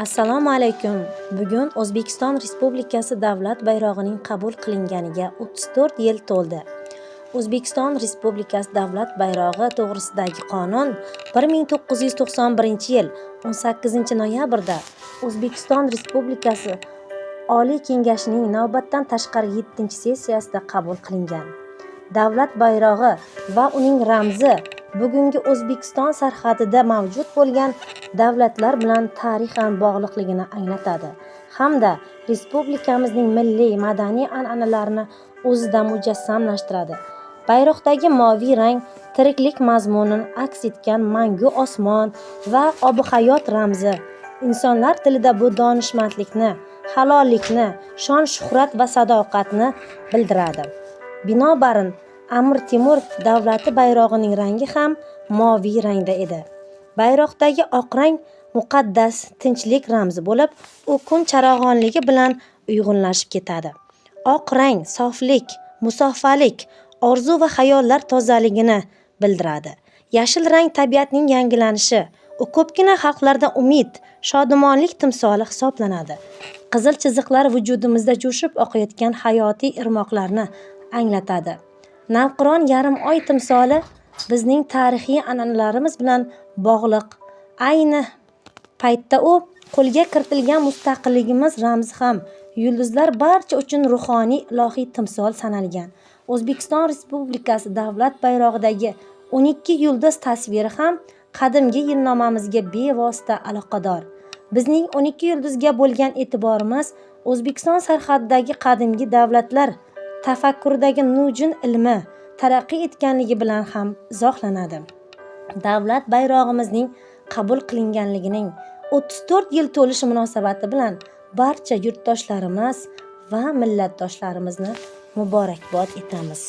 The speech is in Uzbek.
Assalomu alaykum. Bugun O'zbekiston Respublikasi davlat bayrog'ining qabul qilinganiga 34 yil to'ldi. O'zbekiston Respublikasi davlat bayrog'i to'g'risidagi qonun 1991-yil 18-noyabrda O'zbekiston Respublikasi Oliy Kengashining navbatdan tashqari 7-sessiyasida qabul qilingan. Davlat bayrog'i va uning ramzi bugungi O'zbekiston sarhadida mavjud bo'lgan davlatlar bilan tarixan bog'liqligini anglatadi hamda respublikamizning milliy madaniy an'analarini o'zida mujassamlashtiradi. Bayroqdagi moviy rang tiriklik mazmunini aks etgan mangu osmon va ob-hayot ramzi. Insonlar tilida bu donishmandlikni, halollikni, shon-shuhrat va sadoqatni bildiradi. Binobarin, Amir Temur davlati bayrog'ining rangi ham moviy rangda edi. Bayroqdagi oq rang muqaddas tinchlik ramzi bo'lib, u kun charog'onligi bilan uyg'unlashib ketadi. Oq rang soflik, musoffalik, orzu va xayollar tozaligini bildiradi. Yashil rang tabiatning yangilanishi, u ko'pgina xalqlarda umid, shodimonlik timsoli hisoblanadi. Qizil chiziqlar vujudimizda jo'shib oqayotgan hayotiy irmoqlarni anglatadi. Navqiron yarim oy timsoli bizning tarixiy an'analarimiz bilan bog'liq. Ayni paytda u qo'lga kiritilgan mustaqilligimiz ramzi ham. Yulduzlar barcha uchun ruhoniy ilohiy timsol sanalgan. O'zbekiston Respublikasi davlat bayrog'idagi 12 yulduz tasviri ham qadimgi yilnomamizga bevosita aloqador. Bizning 12 yulduzga bo'lgan e'tiborimiz O'zbekiston sarhadidagi qadimgi davlatlar tafakkuridagi nujun ilmi taraqqiy etganligi bilan ham izohlanadi. Davlat bayrog'imizning qabul qilinganligining 34 yil to'lishi munosabati bilan barcha yurtdoshlarimiz va millatdoshlarimizni muborakbod etamiz.